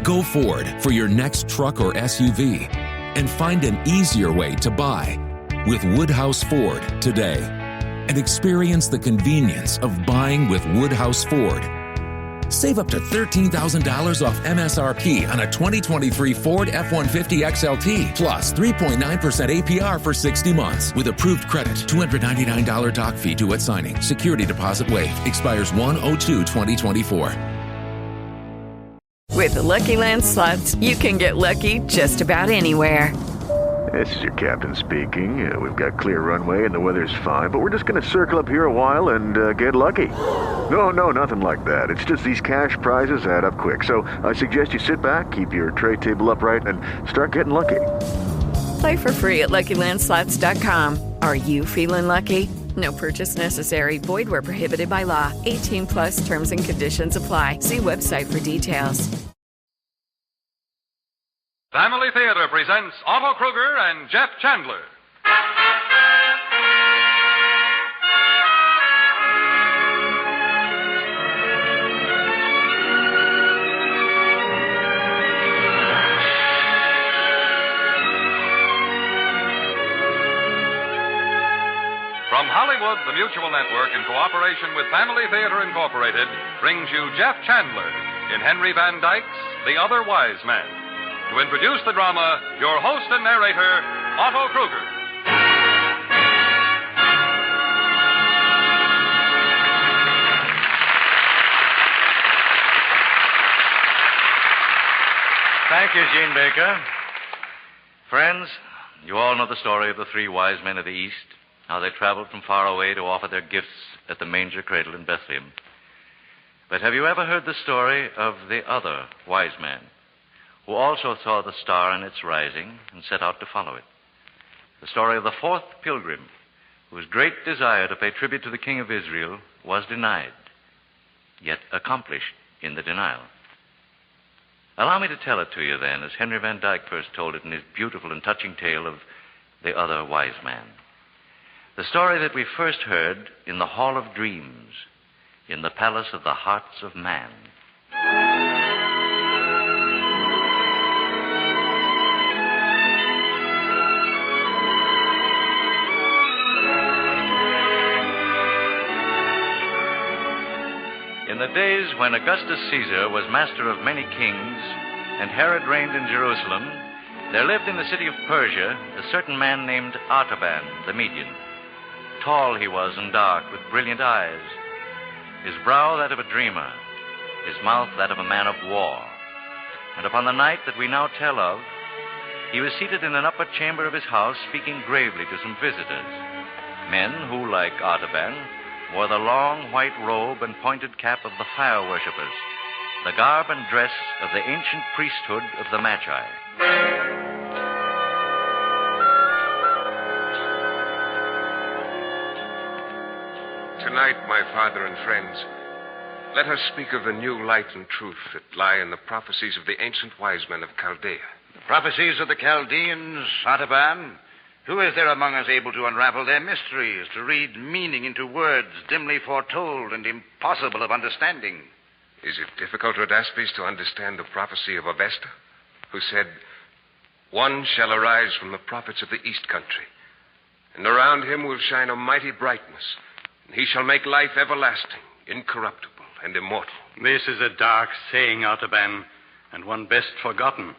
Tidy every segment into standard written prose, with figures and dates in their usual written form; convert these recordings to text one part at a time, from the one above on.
Go Ford for your next truck or SUV and find an easier way to buy with Woodhouse Ford today and experience the convenience of buying with Woodhouse Ford. Save up to $13,000 off MSRP on a 2023 Ford F-150 XLT plus 3.9% APR for 60 months with approved credit. $299 doc fee due at signing. Security deposit waived. Expires 1/02/2024. With the Lucky Land Slots, you can get lucky just about anywhere. This is your captain speaking. We've got clear runway and the weather's fine, but we're just going to circle up here a while and get lucky. No, nothing like that. It's just these cash prizes add up quick. So I suggest you sit back, keep your tray table upright, and start getting lucky. Play for free at LuckyLandSlots.com. Are you feeling lucky? No purchase necessary. Void where prohibited by law. 18 plus terms and conditions apply. See website for details. Family Theater presents Otto Kruger and Jeff Chandler. From Hollywood, the Mutual Network, in cooperation with Family Theater Incorporated, brings you Jeff Chandler in Henry Van Dyke's The Other Wise Man. To introduce the drama, your host and narrator, Otto Kruger. Thank you, Gene Baker. Friends, you all know the story of the three wise men of the East, how they traveled from far away to offer their gifts at the manger cradle in Bethlehem. But have you ever heard the story of the other wise man, who also saw the star in its rising and set out to follow it? The story of the fourth pilgrim, whose great desire to pay tribute to the King of Israel was denied, yet accomplished in the denial. Allow me to tell it to you then, as Henry Van Dyke first told it in his beautiful and touching tale of the other wise man. The story that we first heard in the Hall of Dreams, in the palace of the hearts of man. In the days when Augustus Caesar was master of many kings and Herod reigned in Jerusalem, there lived in the city of Persia a certain man named Artaban the Median. Tall he was and dark, with brilliant eyes, his brow that of a dreamer, his mouth that of a man of war. And upon the night that we now tell of, he was seated in an upper chamber of his house, speaking gravely to some visitors, men who, like Artaban, wore the long white robe and pointed cap of the fire worshippers, the garb and dress of the ancient priesthood of the Magi. Tonight, my father and friends, let us speak of the new light and truth that lie in the prophecies of the ancient wise men of Chaldea. The prophecies of the Chaldeans, Artaban? Who is there among us able to unravel their mysteries, to read meaning into words dimly foretold and impossible of understanding? Is it difficult, Rhodaspes, to understand the prophecy of Avesta, who said, "One shall arise from the prophets of the east country, and around him will shine a mighty brightness, and he shall make life everlasting, incorruptible, and immortal"? This is a dark saying, Artaban, and one best forgotten,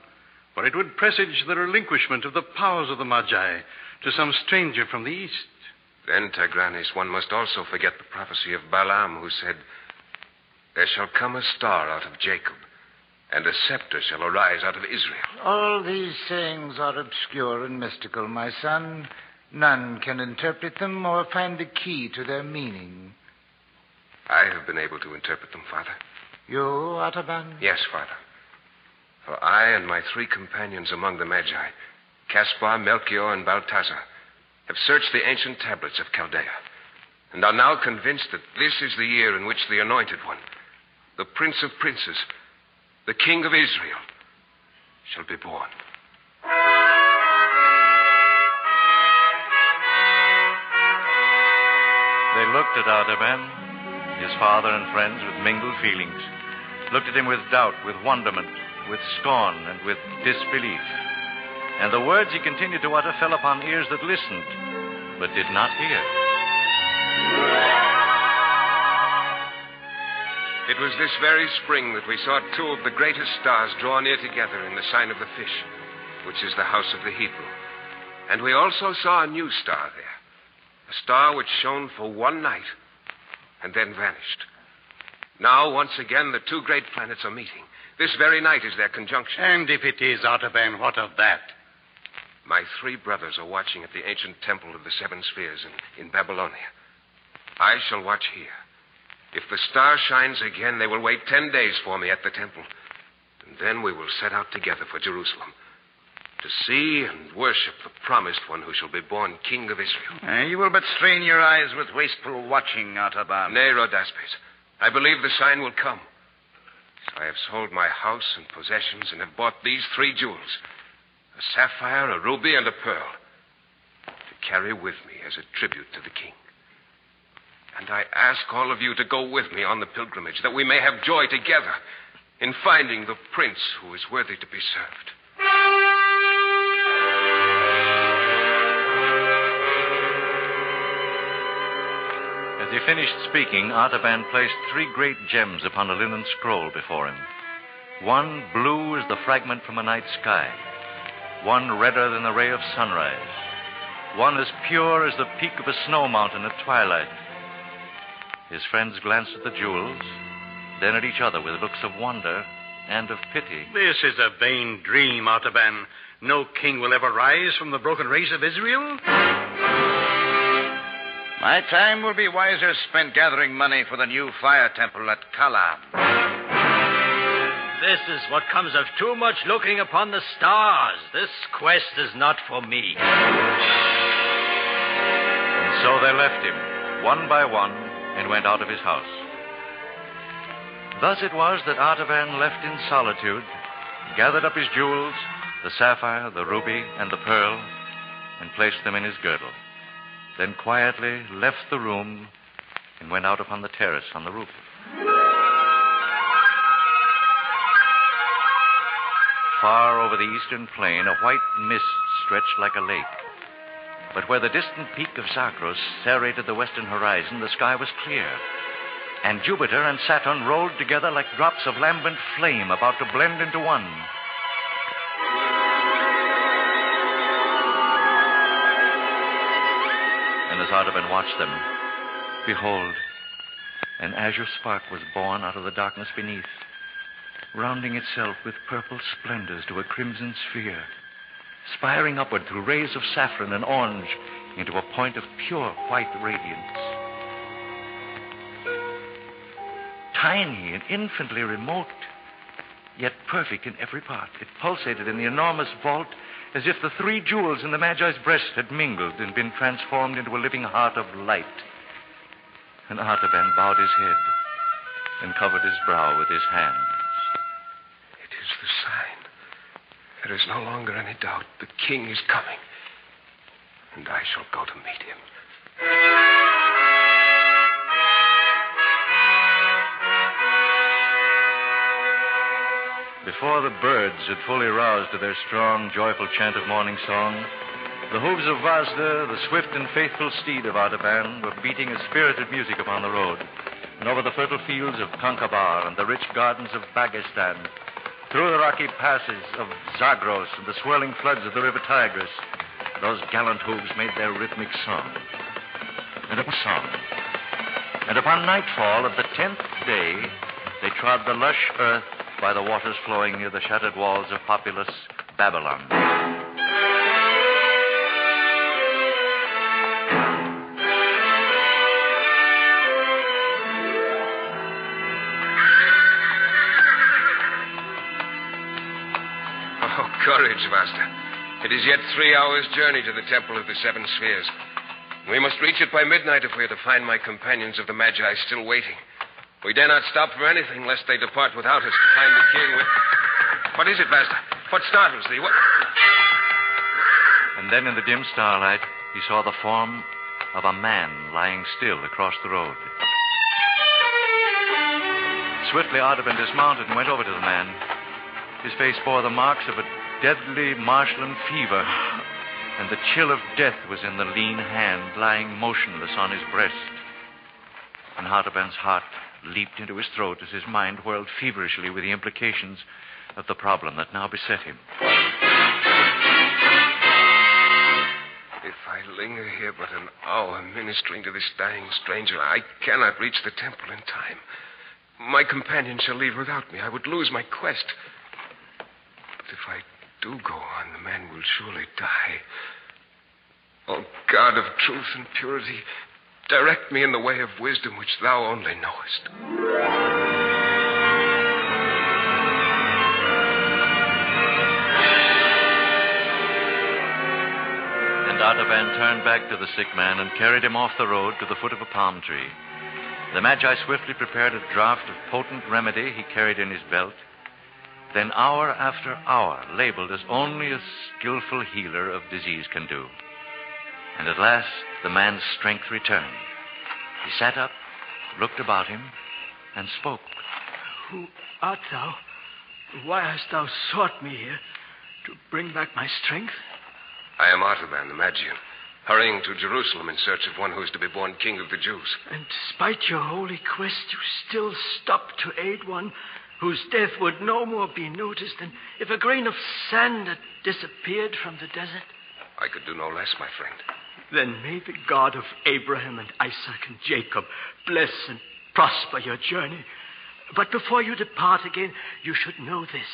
for it would presage the relinquishment of the powers of the Magi to some stranger from the east. Then, Tigranes, one must also forget the prophecy of Balaam, who said, "There shall come a star out of Jacob, and a scepter shall arise out of Israel." All these sayings are obscure and mystical, my son. None can interpret them or find the key to their meaning. I have been able to interpret them, Father. You, Artaban? Yes, Father. For I and my three companions among the Magi, Caspar, Melchior, and Balthazar, have searched the ancient tablets of Chaldea, and are now convinced that this is the year in which the Anointed One, the Prince of Princes, the King of Israel, shall be born. They looked at Artaban, his father and friends, with mingled feelings, looked at him with doubt, with wonderment, with scorn and with disbelief. And the words he continued to utter fell upon ears that listened, but did not hear. It was this very spring that we saw two of the greatest stars draw near together in the sign of the fish, which is the house of the Hebrew. And we also saw a new star there, a star which shone for one night and then vanished. Now, once again, the two great planets are meeting. This very night is their conjunction. And if it is, Artaban, what of that? My three brothers are watching at the ancient temple of the seven spheres in Babylonia. I shall watch here. If the star shines again, they will wait 10 days for me at the temple. And then we will set out together for Jerusalem to see and worship the promised one who shall be born King of Israel. You will but strain your eyes with wasteful watching, Artaban. Nay, Rhodaspes. I believe the sign will come. So I have sold my house and possessions and have bought these three jewels, a sapphire, a ruby, and a pearl, to carry with me as a tribute to the king. And I ask all of you to go with me on the pilgrimage, that we may have joy together in finding the prince who is worthy to be served. As he finished speaking, Artaban placed three great gems upon a linen scroll before him. One blue as the fragment from a night sky, one redder than a ray of sunrise, one as pure as the peak of a snow mountain at twilight. His friends glanced at the jewels, then at each other with looks of wonder and of pity. This is a vain dream, Artaban. No king will ever rise from the broken race of Israel. My time will be wiser spent gathering money for the new fire temple at Kala. This is what comes of too much looking upon the stars. This quest is not for me. And so they left him, one by one, and went out of his house. Thus it was that Artaban left in solitude, gathered up his jewels, the sapphire, the ruby, and the pearl, and placed them in his girdle. Then quietly left the room and went out upon the terrace on the roof. Far over the eastern plain, a white mist stretched like a lake. But where the distant peak of Zagros serrated the western horizon, the sky was clear. And Jupiter and Saturn rolled together like drops of lambent flame about to blend into one. And as Artaban watched them, behold, an azure spark was born out of the darkness beneath, rounding itself with purple splendors to a crimson sphere, spiring upward through rays of saffron and orange into a point of pure white radiance. Tiny and infinitely remote, yet perfect in every part. It pulsated in the enormous vault as if the three jewels in the Magi's breast had mingled and been transformed into a living heart of light. And Artaban bowed his head and covered his brow with his hands. It is the sign. There is no longer any doubt. The king is coming, and I shall go to meet him. Before the birds had fully roused to their strong, joyful chant of morning song, the hooves of Vazda, the swift and faithful steed of Artaban, were beating a spirited music upon the road. And over the fertile fields of Kankabar and the rich gardens of Bagestan, through the rocky passes of Zagros and the swirling floods of the river Tigris, those gallant hooves made their rhythmic song. And upon nightfall of the 10th day, they trod the lush earth by the waters flowing near the shattered walls of populous Babylon. Oh, courage, Vasta. It is yet 3 hours' journey to the Temple of the Seven Spheres. We must reach it by midnight if we are to find my companions of the Magi still waiting. We dare not stop for anything lest they depart without us to find the king with... What is it, Vasta? What startles thee? What... And then in the dim starlight, he saw the form of a man lying still across the road. Swiftly, Artaban dismounted and went over to the man. His face bore the marks of a deadly marshland fever, and the chill of death was in the lean hand lying motionless on his breast. And Artaban's heart leaped into his throat as his mind whirled feverishly with the implications of the problem that now beset him. If I linger here but an hour ministering to this dying stranger, I cannot reach the temple in time. My companion shall leave without me. I would lose my quest. But if I do go on, the man will surely die. O God of truth and purity, direct me in the way of wisdom which thou only knowest. Artaban turned back to the sick man and carried him off the road to the foot of a palm tree. The Magi swiftly prepared a draught of potent remedy he carried in his belt. Then hour after hour labeled as only a skillful healer of disease can do. And at last the man's strength returned. He sat up, looked about him, and spoke. Who art thou? Why hast thou sought me here? To bring back my strength? I am Artaban, the Magian, hurrying to Jerusalem in search of one who is to be born king of the Jews. And despite your holy quest, you still stop to aid one whose death would no more be noticed than if a grain of sand had disappeared from the desert? I could do no less, my friend. Then may the God of Abraham and Isaac and Jacob bless and prosper your journey. But before you depart again, you should know this.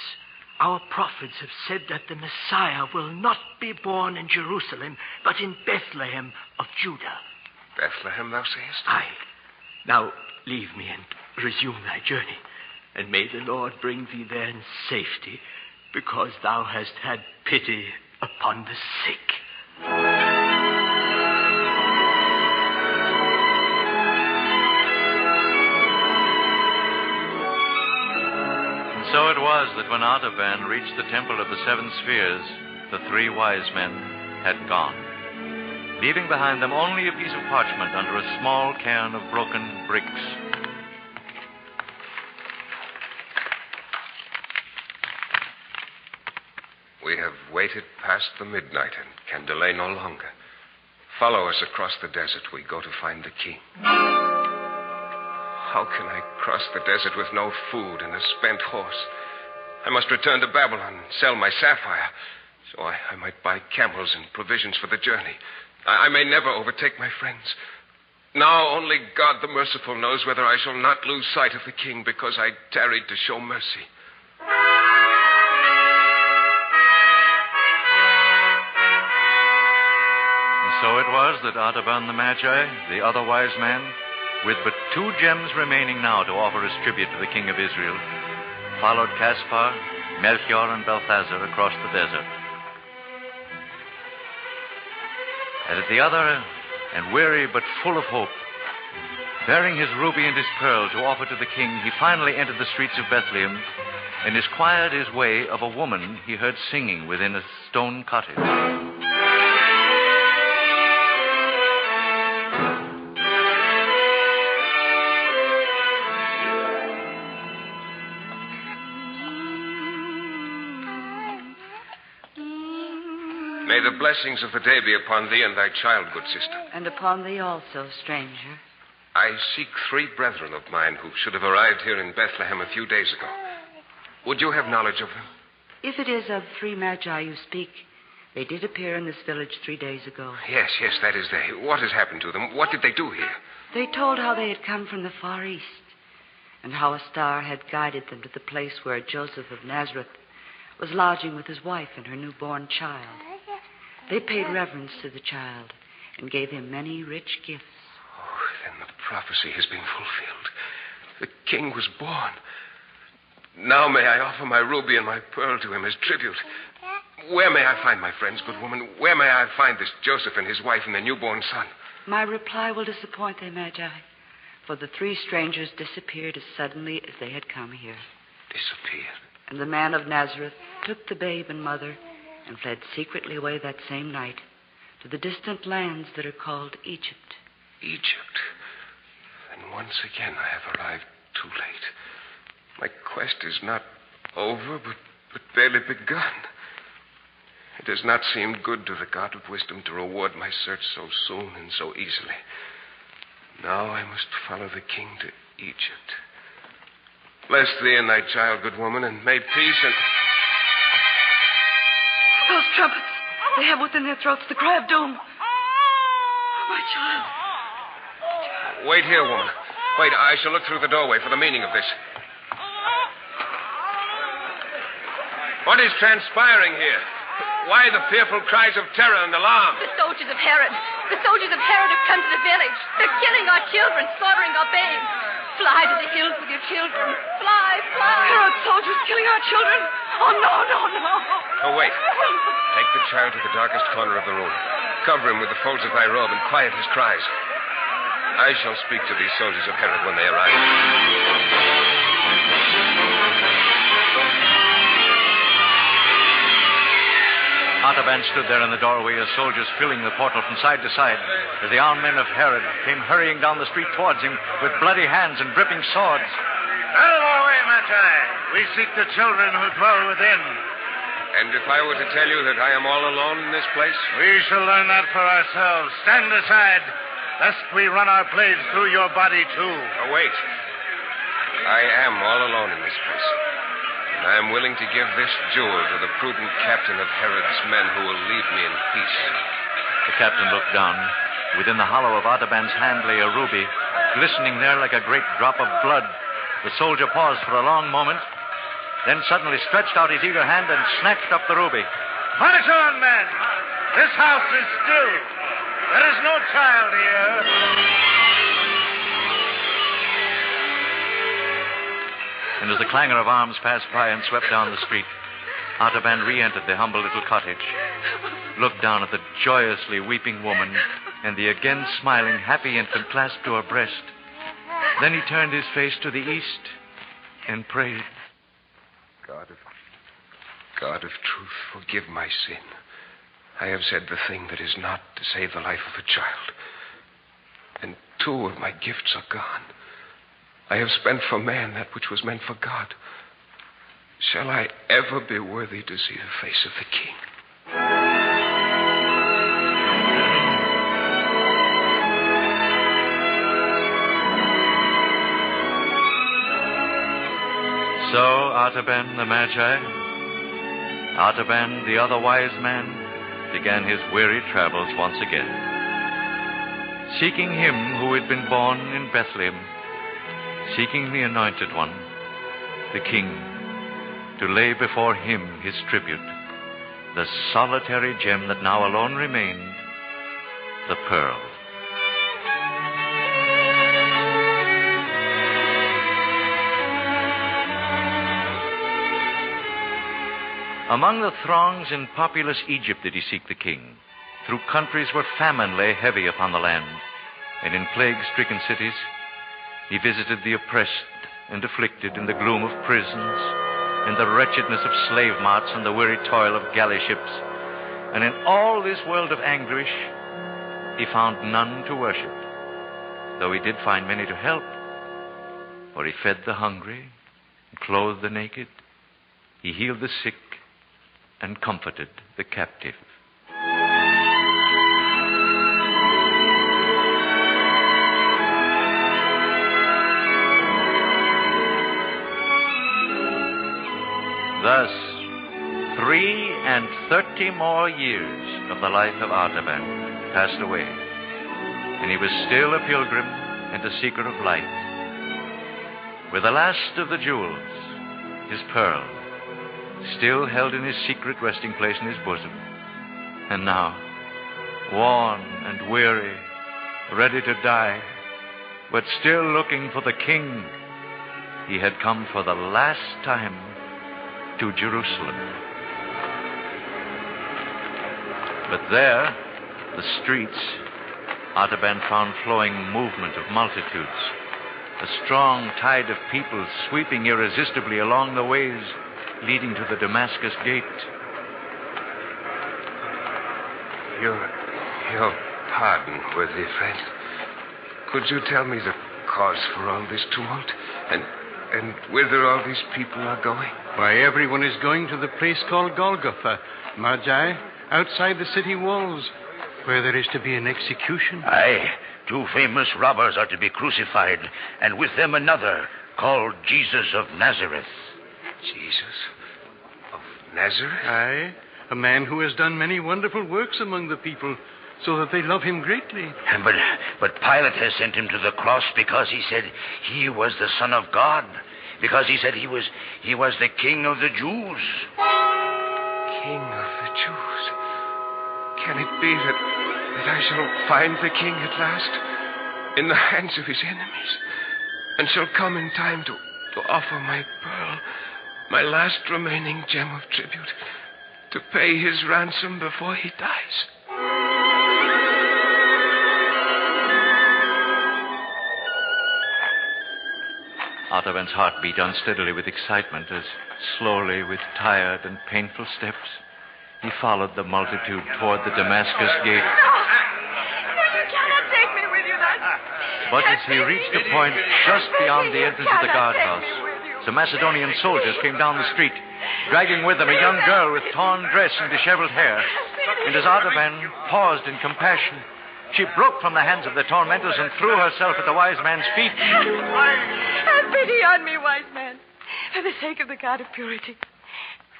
Our prophets have said that the Messiah will not be born in Jerusalem, but in Bethlehem of Judah. Bethlehem, thou sayest? Aye. Now leave me and resume thy journey, and may the Lord bring thee there in safety, because thou hast had pity upon the sick. So it was that when Artaban reached the Temple of the Seven Spheres, the three wise men had gone, leaving behind them only a piece of parchment under a small cairn of broken bricks. We have waited past the midnight and can delay no longer. Follow us across the desert. We go to find the king. How can I cross the desert with no food and a spent horse? I must return to Babylon and sell my sapphire, so I might buy camels and provisions for the journey. I may never overtake my friends. Now only God the Merciful knows whether I shall not lose sight of the king because I tarried to show mercy. And so it was that Artaban the Magi, the other wise man, with but 2 gems remaining now to offer as tribute to the king of Israel, followed Caspar, Melchior, and Balthazar across the desert. And at the other, and weary but full of hope, bearing his ruby and his pearl to offer to the king, he finally entered the streets of Bethlehem and inquired his way of a woman he heard singing within a stone cottage. May the blessings of the day be upon thee and thy child, good sister. And upon thee also, stranger. I seek 3 brethren of mine who should have arrived here in Bethlehem a few days ago. Would you have knowledge of them? If it is of 3 Magi you speak, they did appear in this village 3 days ago. Yes, that is they. What has happened to them? What did they do here? They told how they had come from the Far East, and how a star had guided them to the place where Joseph of Nazareth was lodging with his wife and her newborn child. They paid reverence to the child and gave him many rich gifts. Oh, then the prophecy has been fulfilled. The king was born. Now may I offer my ruby and my pearl to him as tribute. Where may I find my friends, good woman? Where may I find this Joseph and his wife and their newborn son? My reply will disappoint thee, Magi, for the 3 strangers disappeared as suddenly as they had come here. Disappeared? And the man of Nazareth took the babe and mother and fled secretly away that same night to the distant lands that are called Egypt. Egypt? Then once again I have arrived too late. My quest is not over, but barely begun. It does not seem good to the God of wisdom to reward my search so soon and so easily. Now I must follow the king to Egypt. Bless thee and thy child, good woman, and may peace and... Those trumpets. They have within their throats the cry of doom. My child. Wait here, woman. Wait, I shall look through the doorway for the meaning of this. What is transpiring here? Why the fearful cries of terror and alarm? The soldiers of Herod. The soldiers of Herod have come to the village. They're killing our children, slaughtering our babes. Fly to the hills with your children. Fly, fly. Herod's soldiers killing our children. Oh, no, no, no. Oh, wait. Take the child to the darkest corner of the room. Cover him with the folds of thy robe and quiet his cries. I shall speak to these soldiers of Herod when they arrive. Artaban stood there in the doorway as soldiers filling the portal from side to side as the armed men of Herod came hurrying down the street towards him with bloody hands and dripping swords. Out of our way, Magi. We seek the children who dwell within. And if I were to tell you that I am all alone in this place? We shall learn that for ourselves. Stand aside, lest we run our blades through your body, too. Oh, wait. I am all alone in this place. And I am willing to give this jewel to the prudent captain of Herod's men who will leave me in peace. The captain looked down. Within the hollow of Artaban's hand lay a ruby, glistening there like a great drop of blood. The soldier paused for a long moment, then suddenly stretched out his eager hand and snatched up the ruby. March on, men. This house is still. There is no child here. And as the clangor of arms passed by and swept down the street, Artaban re-entered the humble little cottage, looked down at the joyously weeping woman and the again smiling, happy infant clasped to her breast. Then he turned his face to the east and prayed. God of truth, forgive my sin. I have said the thing that is not to save the life of a child. And 2 of my gifts are gone. I have spent for man that which was meant for God. Shall I ever be worthy to see the face of the king? So Artaban the Magi, Artaban the other wise man, began his weary travels once again, seeking him who had been born in Bethlehem, seeking the Anointed One, the King, to lay before him his tribute, the solitary gem that now alone remained, the pearl. Among the throngs in populous Egypt did he seek the king, through countries where famine lay heavy upon the land, and in plague-stricken cities he visited the oppressed and afflicted in the gloom of prisons, in the wretchedness of slave marts and the weary toil of galley ships. And in all this world of anguish, he found none to worship, though he did find many to help. For he fed the hungry, and clothed the naked, he healed the sick, and comforted the captive. Thus, 33 more years of the life of Artaban passed away, and he was still a pilgrim and a seeker of light. With the last of the jewels, his pearl, still held in his secret resting place in his bosom, and now, worn and weary, ready to die, but still looking for the king, he had come for the last time to Jerusalem. But there, the streets, Artaban found flowing movement of multitudes, a strong tide of people sweeping irresistibly along the ways leading to the Damascus gate. Your pardon, worthy friend. Could you tell me the cause for all this tumult? And whither all these people are going? Why, everyone is going to the place called Golgotha, Magi, outside the city walls, where there is to be an execution. Aye, 2 famous robbers are to be crucified, and with them another called Jesus of Nazareth. Jesus of Nazareth? Aye, a man who has done many wonderful works among the people, so that they love him greatly. But Pilate has sent him to the cross because he said he was the Son of God. Because he said he was the King of the Jews. King of the Jews? Can it be that I shall find the King at last in the hands of his enemies, and shall come in time to offer my pearl, my last remaining gem of tribute, to pay his ransom before he dies? Artaban's heart beat unsteadily with excitement as, slowly, with tired and painful steps, he followed the multitude toward the Damascus gate. No, you cannot take me with you. But as he reached a point just beyond the entrance of the guardhouse, some Macedonian soldiers came down the street, dragging with them a young girl with torn dress and disheveled hair. And as Artaban paused in compassion, she broke from the hands of the tormentors and threw herself at the wise man's feet. Have pity on me, wise man, for the sake of the God of purity.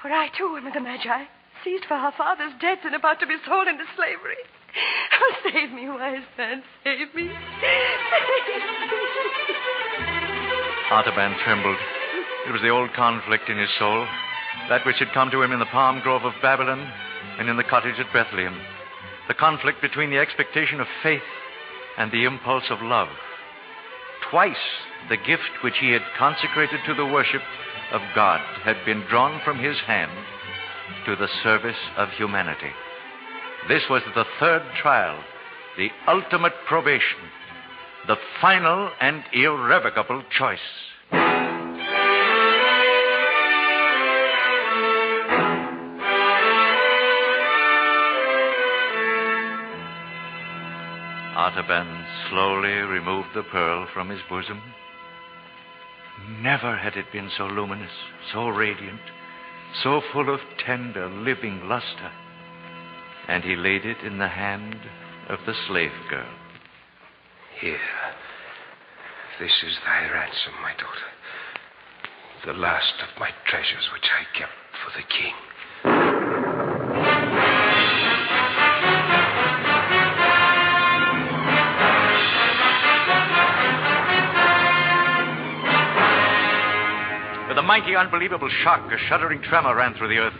For I, too, am of the Magi, seized for our father's debts and about to be sold into slavery. Oh, save me, wise man, save me. Artaban trembled. It was the old conflict in his soul, that which had come to him in the palm grove of Babylon and in the cottage at Bethlehem. The conflict between the expectation of faith and the impulse of love. Twice the gift which he had consecrated to the worship of God had been drawn from his hand to the service of humanity. This was the third trial, the ultimate probation, the final and irrevocable choice. Artaban slowly removed the pearl from his bosom. Never had it been so luminous, so radiant, so full of tender, living luster. And he laid it in the hand of the slave girl. Here. This is thy ransom, my daughter. The last of my treasures which I kept for the king. With a mighty, unbelievable shock, a shuddering tremor ran through the earth,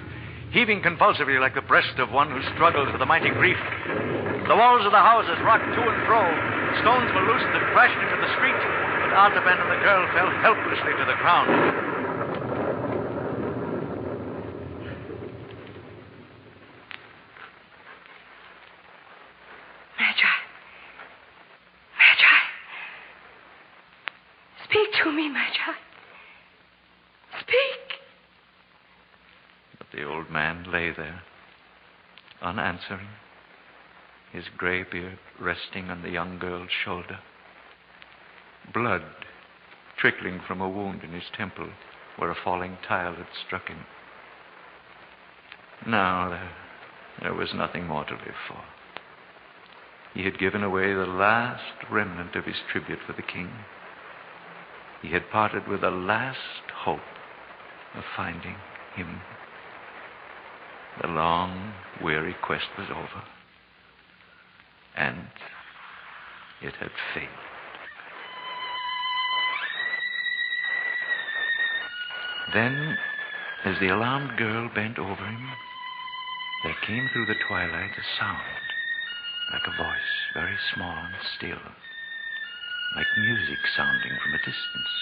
heaving convulsively like the breast of one who struggles with a mighty grief. The walls of the houses rocked to and fro. Stones were loosened and crashed into the street, and Artaban and the girl fell helplessly to the ground. Magi. Magi. Speak to me, Magi. Speak. But the old man lay there, unanswering, his gray beard resting on the young girl's shoulder. Blood trickling from a wound in his temple where a falling tile had struck him. Now there was nothing more to live for. He had given away the last remnant of his tribute for the king. He had parted with the last hope of finding him. The long, weary quest was over. And it had failed. Then, as the alarmed girl bent over him, there came through the twilight a sound, like a voice, very small and still, like music sounding from a distance,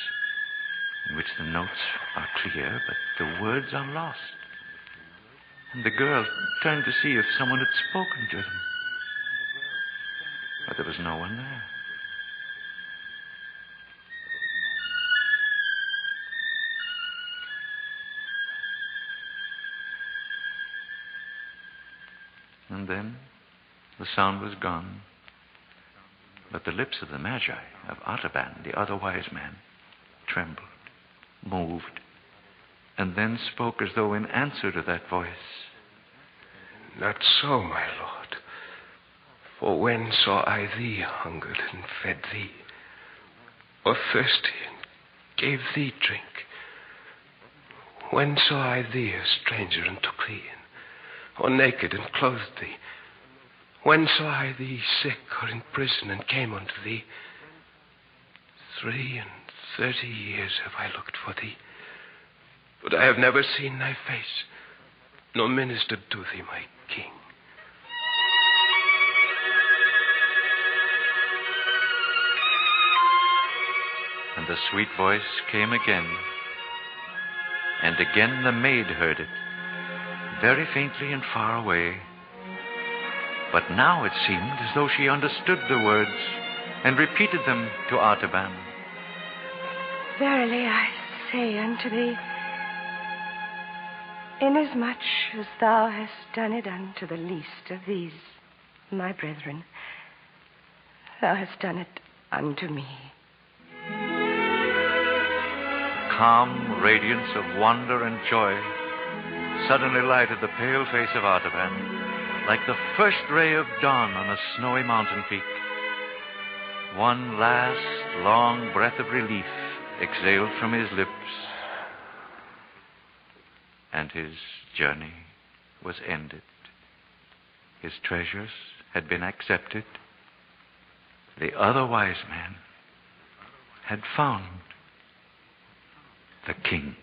in which the notes are clear, but the words are lost. And the girl turned to see if someone had spoken to them. But there was no one there. And then the sound was gone. But the lips of the Magi, of Artaban, the other wise man, trembled, moved, and then spoke as though in answer to that voice. Not so, my lord. For when saw I thee hungered and fed thee, or thirsty and gave thee drink? When saw I thee a stranger and took thee in, or naked and clothed thee? When saw I thee sick or in prison and came unto thee? 33 years have I looked for thee, but I have never seen thy face, nor ministered to thee, my king. And the sweet voice came again. And again the maid heard it, very faintly and far away. But now it seemed as though she understood the words and repeated them to Artaban. Verily I say unto thee, inasmuch as thou hast done it unto the least of these, my brethren, thou hast done it unto me. Calm radiance of wonder and joy suddenly lighted the pale face of Artaban, like the first ray of dawn on a snowy mountain peak. One last long breath of relief exhaled from his lips, and his journey was ended. His treasures had been accepted. The other wise man had found the king.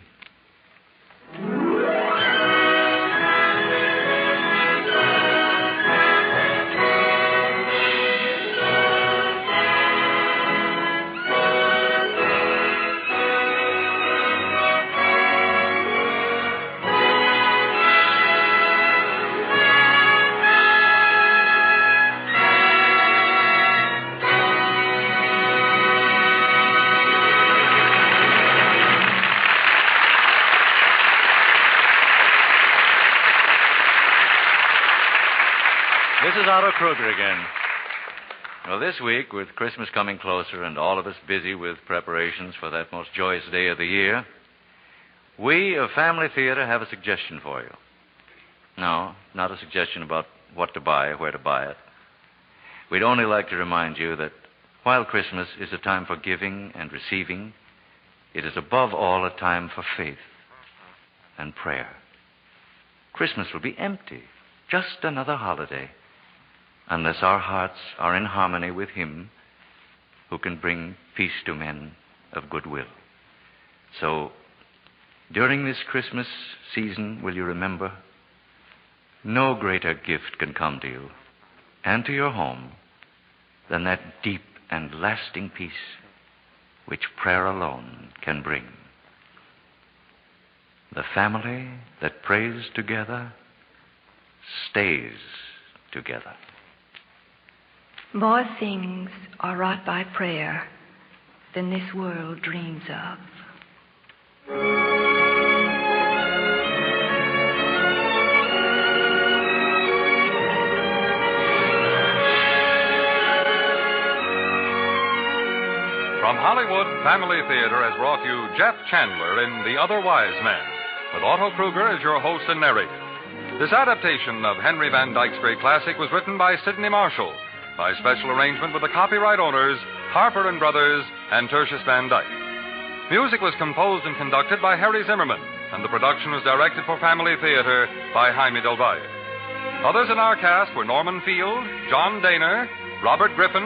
This is Otto Kruger again. Well, this week, with Christmas coming closer and all of us busy with preparations for that most joyous day of the year, we of Family Theater have a suggestion for you. No, not a suggestion about what to buy or where to buy it. We'd only like to remind you that while Christmas is a time for giving and receiving, it is above all a time for faith and prayer. Christmas will be empty, just another holiday, unless our hearts are in harmony with Him who can bring peace to men of good will. So, during this Christmas season, will you remember, no greater gift can come to you and to your home than that deep and lasting peace which prayer alone can bring. The family that prays together stays together. More things are wrought by prayer than this world dreams of. From Hollywood, Family Theater has brought you Jeff Chandler in The Other Wise Man, with Otto Kruger as your host and narrator. This adaptation of Henry Van Dyke's great classic was written by Sidney Marshall, by special arrangement with the copyright owners, Harper & Brothers and Tertius Van Dyke. Music was composed and conducted by Harry Zimmerman, and the production was directed for Family Theater by Jaime Del Valle. Others in our cast were Norman Field, John Daner, Robert Griffin,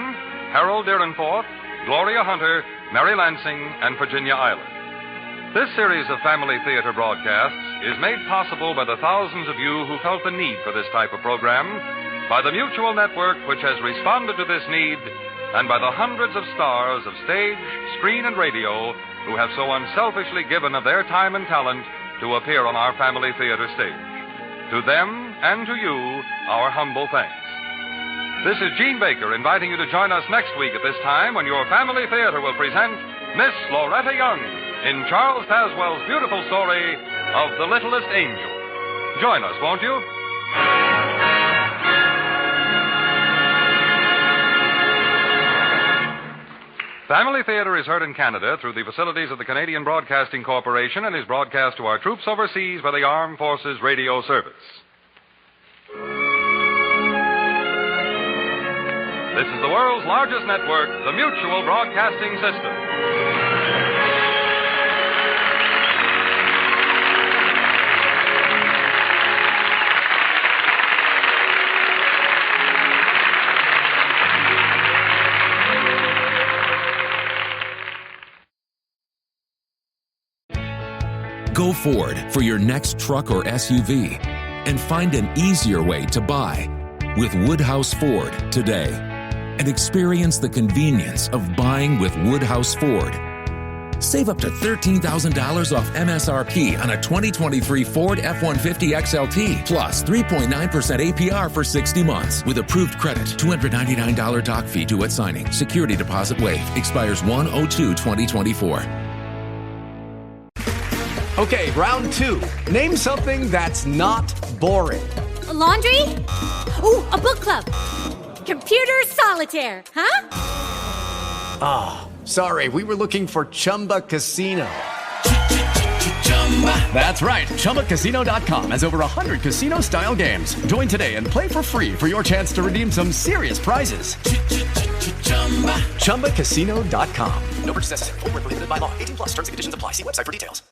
Harold Deerenforth, Gloria Hunter, Mary Lansing, and Virginia Island. This series of Family Theater broadcasts is made possible by the thousands of you who felt the need for this type of program, by the Mutual Network, which has responded to this need, and by the hundreds of stars of stage, screen, and radio who have so unselfishly given of their time and talent to appear on our Family Theater stage. To them and to you, our humble thanks. This is Gene Baker inviting you to join us next week at this time when your Family Theater will present Miss Loretta Young in Charles Tazwell's beautiful story of The Littlest Angel. Join us, won't you? Family Theater is heard in Canada through the facilities of the Canadian Broadcasting Corporation and is broadcast to our troops overseas by the Armed Forces Radio Service. This is the world's largest network, the Mutual Broadcasting System. Go Ford for your next truck or SUV and find an easier way to buy with Woodhouse Ford today and experience the convenience of buying with Woodhouse Ford. Save up to $13,000 off MSRP on a 2023 Ford F-150 XLT plus 3.9% APR for 60 months with approved credit. $299 doc fee due at signing. Security deposit waived. Expires 1/02/2024. Okay, round two. Name something that's not boring. A laundry? Ooh, a book club. Computer solitaire, huh? Ah, oh, sorry, we were looking for Chumba Casino. That's right, ChumbaCasino.com has over 100 casino-style games. Join today and play for free for your chance to redeem some serious prizes. ChumbaCasino.com. No purchase necessary. Void where prohibited by law. 18+ terms and conditions apply. See website for details.